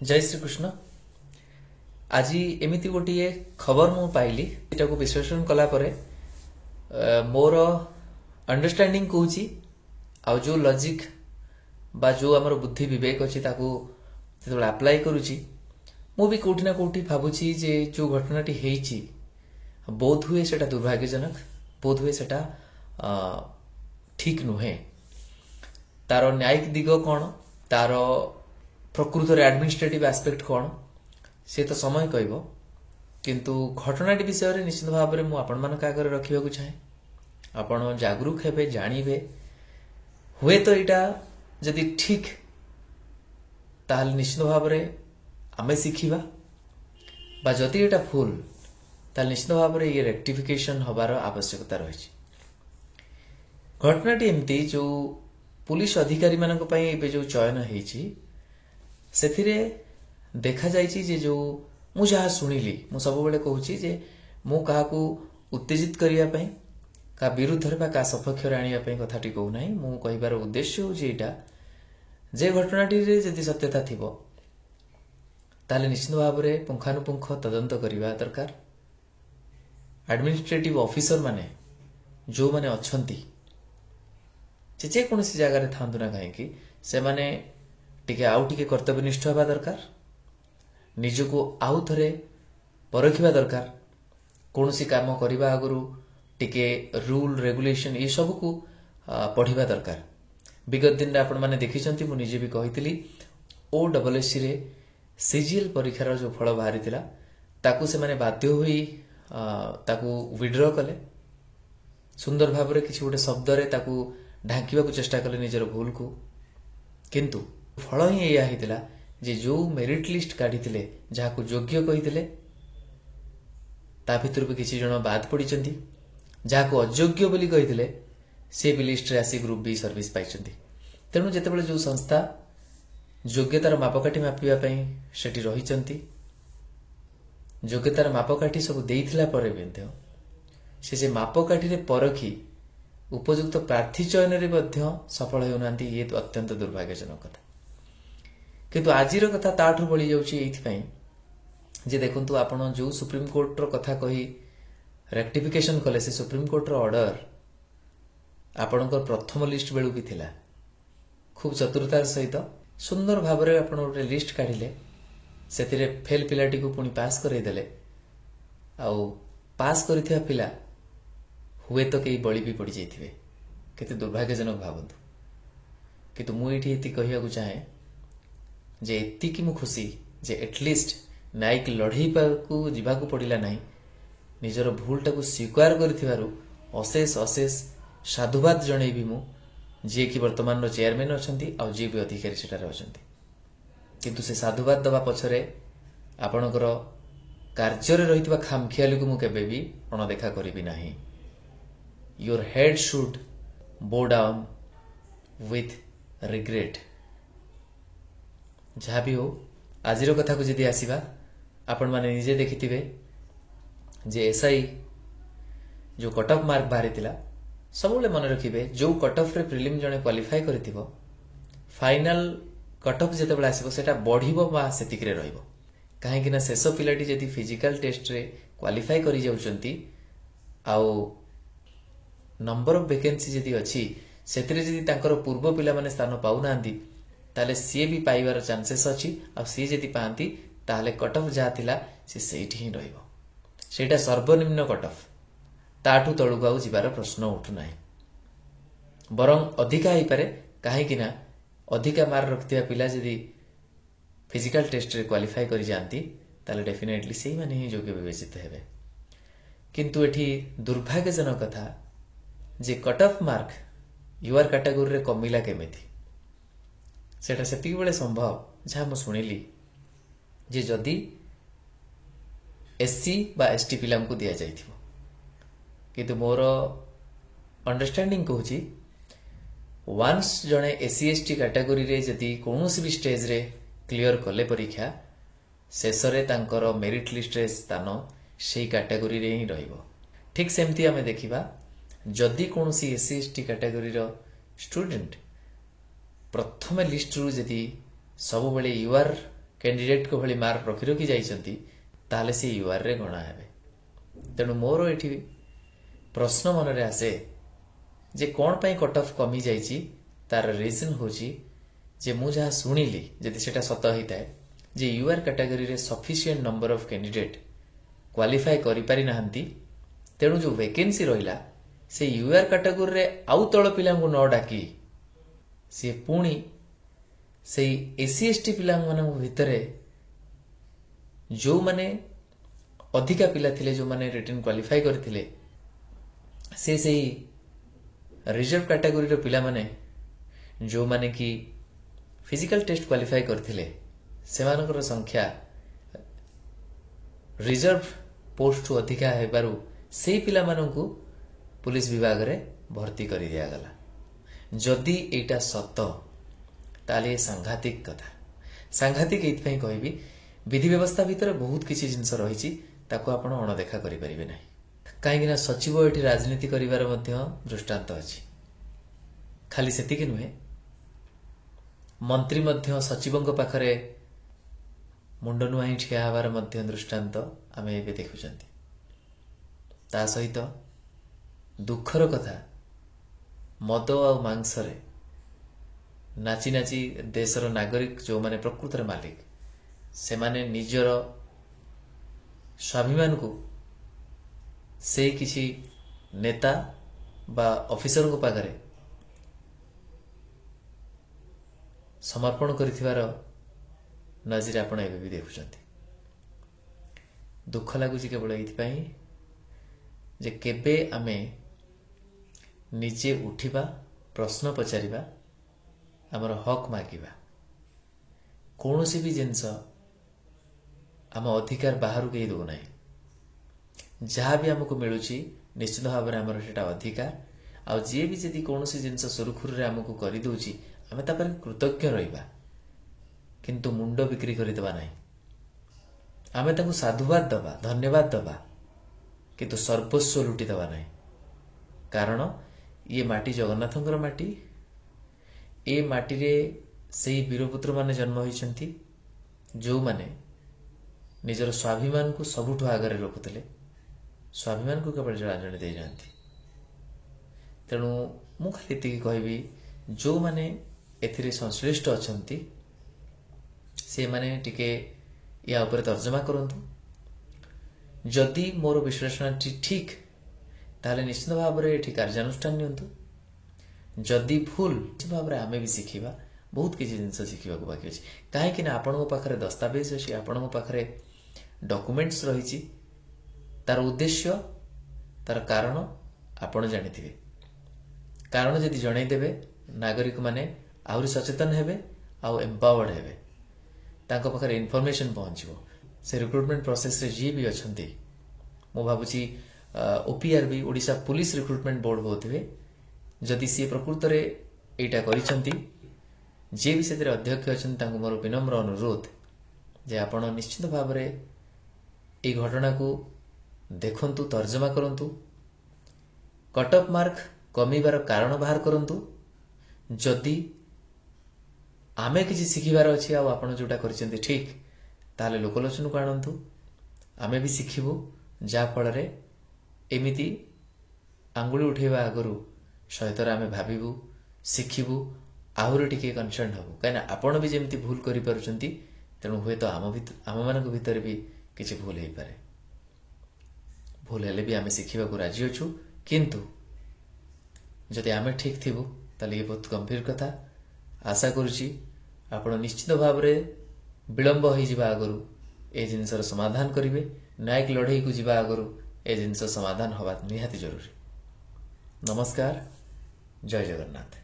जय श्री कृष्ण। आज एमती गोटे खबर मु पाइली एटा को विश्लेषण कला परे मोर अंडरस्टैंडिंग कहूची आ जो लॉजिक बा जो हमर बुद्धि विवेक अछि ताको जेतबे अप्लाई करूची मु भी कोठी ना कोठी भाबुची जे जो घटनाटी हेची बोध हुए सेटा दुर्भाग्यजनक, बोध हुए सेटा ठीक नुहे। तार न्यायिक दिग कौन, तार प्रकृत एडमिनिस्ट्रेटिव एस्पेक्ट कौन से तो समय कहब, किंतु घटनाटी विषय में निश्चित भाव में मुझे आपण मान आगे रखा चाहे। आपण जागरूक हेबे, जानिबे, हुए तो यहाँ जदि ठीक ताल निश्चित भाव में आमे शिखिबा, बा जदि एटा भूल ताल निश्चित भाव में ये रेक्टिफिकेशन हबार आवश्यकता रही। घटनाटी एमती जो पुलिस अधिकारी मानक पई एबे जो चयन हेची सेथिरे देखा जाइछि जे जो मु जहा सुनिली मु सब बेले कहूची जे मु काहाकू उत्तेजित करिया पई का विरुद्ध रे बा का सपक्ष रे आनिया पई कथाटी कहू नाही। मु कहिबार उद्देश्य हो जे एटा जे घटनाटी रे यदि सत्यता थिबो ताले निश्चित भाव रे पुंखानुपुंख तदंत करिबा दरकार। एडमिनिस्ट्रेटिव ऑफिसर माने जो माने अछंती जे कोनसी जगह रे थांतु ना कहीं से माने टिके आउ टिके कर्तव्यनिष्ठ हवा दरकार, निजको आउ थरे परखिबा दरकार। कोनसी काम करिबा आगरु टिके रूल रेगुलेशन ये सब को पढ़िबा दरकार। विगत दिन आपण माने देखिसंती मु निजे भी कहितली OSSC रे सीजीएल परीक्षार जो फल बाहरी थिला ताकू से माने बाध्य होई ताकू विड्रॉ कले। सुंदर भाव रे किछि गोटे शब्द रे ताकू ढांकिबा को चेष्टा कले निजर भूल को, किंतु फल ही या हितला जे जो मेरिट लिस्ट काढिथिले जाहाकू योग्य कहिथिले ता भितर भी किछि जण बाद पडिचंती, जाहाकू अयोग्य बोली कहिथिले से भी लिस्ट रे आसी ग्रुप बी सर्विस पाइचंती। तेणु जेतेबेले जो संस्था योग्यतार मापकाठी मापिबा पई सेठी रहिचंती, योग्यतार मापकाठी सब देइथिला परे बिंध्य से मापकाठी रे परखी उपयुक्त प्रार्थी चयन रे मध्य सफल हेउनांती, ये तो अत्यंत दुर्भाग्यजनक कथा। किंतु आजिर कथा ताठू बळी जाउची एइथिपई जे देखंतु आपण जो सुप्रीम कोर्ट रो कथा कही रेक्टिफिकेशन कले से सुप्रीम कोर्ट रो ऑर्डर आपणकर प्रथम लिस्ट बेलू भी थिला। खूब चतुरतार सहित सुंदर भाव रे आपण गोटे लिस्ट काढिले, सेतिरे फेल पिलाटी को पुनी पास करे देले। आउ पास करिथिया पिला हुए तो कई बळी भी पड़ी जाइथिबे, केते दुर्भाग्यजनक भावंतु। किंतु मु एठी एति कहिया को चाहे जे एति कि मु खुशी जे एटलिस्ट न्यायिक लड़ई को जीवाकू पड़िला नहीं, निजर भूलटा को स्वीकार करिथिबारु अशेष अशेष साधुवाद जणैबी मु जे कि वर्तमान रो चेयरमैन अछंती आ जे भी अधिकारी सेटारे अछंती। किंतु से साधुवाद दबा पछरे आपणकर कार्य रे रहितबा खामखियाली को मु केबे भी अणदेखा करिबी नाही। Your head should bow down with regret। जहाँ भी हो आजिर कथा को जदि आसीबा आपण माने निजे देखिथिबे जे एसआई जो कट ऑफ मार्क बाहरी थिला सबले मन रखिबे जो कट ऑफ रे प्रिलिम जणे क्वालिफाई करिथिबो फाइनल कट ऑफ जेतेबेला आसीबो सेटा बढ़िबो बा सेतिकरे रहइबो। काहे कि ना शेष पिलाटी जदि फिजिकल टेस्ट रे क्वालिफाई करि जाउचंती आउ नंबर ऑफ वैकेंसी जदि अछि सेतिरे जदि तांकर पूर्व पिला माने स्थान पाउ नांदी ताले सी भी पाइबार चांसेस अछि। आ सी जदि पांती ताले कट ऑफ जा थिला से सेठी ही रहइबो, सेटा सर्वनिम्न कट ऑफ, ताठू तळुक आउ जिबार प्रश्न उठु नाही। बरं अधिका ही पारे, काहे कि ना अधिका मार्क रखतिया पिला जदि फिजिकल टेस्ट रे क्वालिफाई करि जानती ताले डेफिनेटली सेही माने ही योग्य विवेचित हेबे। किंतु एठी दुर्भाग्यजनक कथा जे cut off mark UR category रे कमिला केमिति सेटा सेतिक बेले संभव जहाँ मु सुनिली जे जदि एससी बा एसटी पिला को दिया जाइथिबो। किंतु मोर अंडरस्टैंडिंग कहूची वंस जणे एससी एसटी कैटेगरी रे जदि कोनोसी भी स्टेज रे क्लियर कले परीक्षा शेष रे तांकर मेरिट लिस्ट रे स्थान सेही कैटेगरी रे ही रहिबो। ठीक सेमती आमे देखिबा जदि कोनोसी एससी एसटी कैटेगरी रो स्टूडेंट प्रथम लिस्ट रु जदि सब बेले यूआर कैंडिडेट को भली मार्क रखी रखी जाइछंती ताले से यूआर रे गणा हेबे। तेणु मोर एठी प्रश्न मन रे आसे जे कोन पई कट ऑफ कमी जाइछि तार रीजन होछि जे मु जहा सुनिली जदि सेटा सत होइताय जे यूआर कैटेगरी रे sufficient number of candidate qualify करि पारि नाहंती। तेणु जो वैकेंसी रहिला से यूआर कैटेगरी रे आउ तळ पिलांगु न डाकी से पुणी से एससी एसटी पिलांग मानक भितरे जो माने अधिका पिला थिले जो माने रिटन क्वालिफाई करथिले से रिजर्व कैटेगरी रो पिला माने जो माने कि फिजिकल टेस्ट क्वालिफाई करथिले सेमानकर संख्या रिजर्व पोस्ट अधिका हेबारु से पिला मानकु पुलिस विभाग रे भर्ती करि दिया गला। जदि एटा सत ताले सांघातिक कथा। सांघातिक एइथपई कहबी विधि व्यवस्था भितर बहुत किछि जिंस रहिछि ताको आपण अणदेखा करि परिबे नै। काहेकि ना सचिव एठी राजनीति करिवार मध्य दृष्टांत अछि। खाली सेतिके नुहे मंत्री मध्य सचिवंग पाखरे मुंड नुआई ठिया हबार मध्य दृष्टांत आमे एबे देखुचंती। ता सहित दुखर कथा मद आ मांस रे नाची नाची देशर नागरिक जो माने प्रकृतर मालिक से माने निजर स्वाभिमान को से किसी नेता बा ऑफिसर को पाखरे समर्पण करिथिवार नजर आपण एबे भी देखुचंती। दुख लागुची केवल एइथपई जे केबे आमे निजे उठिबा प्रश्न पचारिबा आमर हक मागिबा कौनसी भी जिनस आम अधिकार बाहर कहीं दो ना जहाँ भी आमको मिलूची निश्चित भाव में आमर सेटा अधिकार आ जी भी जदि कौन जिनस सुरुखुरु आमको कर दउची आमे तापर कृतज्ञ रहिबा किंतु मुंड बिक्री करदेवा ना आमे ताकू साधुवाद दबा धन्यवाद दबा किंतु सर्वस्व लुटी दबा ना कारण ये माटी जगन्नाथंकर माटी ए माटी रे सेही वीरपुत्र माने जन्म होइछंती जो माने निजर स्वाभिमान को सबुठु आगरे रखुतले स्वाभिमान को केवल जणाजणी दे जानती। तेणु मु खाली एतिकी कहबी जो माने एथिरे संश्लिष्ट अछंती से माने टिके या ऊपर तर्जमा करंतु। जदि मोर विश्लेषण ठीक ताले निश्चित भाव में एठी कार्यानुष्ठान नियंतु। जदि भूल भाव में आमे भी शिखिबा बहुत किसी जिनस शिखिबा को बाकी अछि। काहे कि ना आपन पाखरे दस्तावेज अछि आपन पाखरे डॉक्यूमेंट्स रहिछि तार उद्देश्य तार कारण आपण जानिथिबे। कारण जदि जणाई देबे नागरिक माने आहुरी सचेतन हेबे आउ एम्पावर्ड हेबे तांको पाखरे इन्फॉर्मेशन पहुंचबो। से रिक्रुटमेंट प्रोसेस रे जी भी अछंती मो भाबुची ओपीआरबी ओडिशा पुलिस रिक्रुटमेंट बोर्ड होथिबे जदि सी प्रकृत रे एटा करिसंती जे भी सेतिर अध्यक्ष अछन तांको मोर विनम्र अनुरोध जे आपण निश्चित भाव रे ए घटना को देखंतु तर्जमा करंतु कट ऑफ मार्क कमीबार कारण बाहर करंतु। जदि आमे किसी शिखिबार अछि आ आपण जोटा करिसंती ठीक ताले लोकलोचन को आनंतु आमे भी शिखिबु जा फल रे एमिति आंगुली उठेबा आगरु सहितर आमे भाबिबु शिखिबु आहुरी टिके कनसर्न हबु काना आपण भी जेमति भूल करि पारुचंती तेणु हुए तो आम मानक भितर भी किसी भूल हो पारे। भूल हेले भी आमे शिखिबा को राजी अछु किंतु जदि आमे ठीक थिबु ताले ये बहुत गंभीर कथा। आशा करूची आपण निश्चित भाव रे विलंब होई जिबा आगरु ए जिनसर समाधान करिवे। न्यायिक लड़ाई को जिबा आगरु ए जिनस समाधान हवा निहाती जरूरी। नमस्कार, जय जगन्नाथ।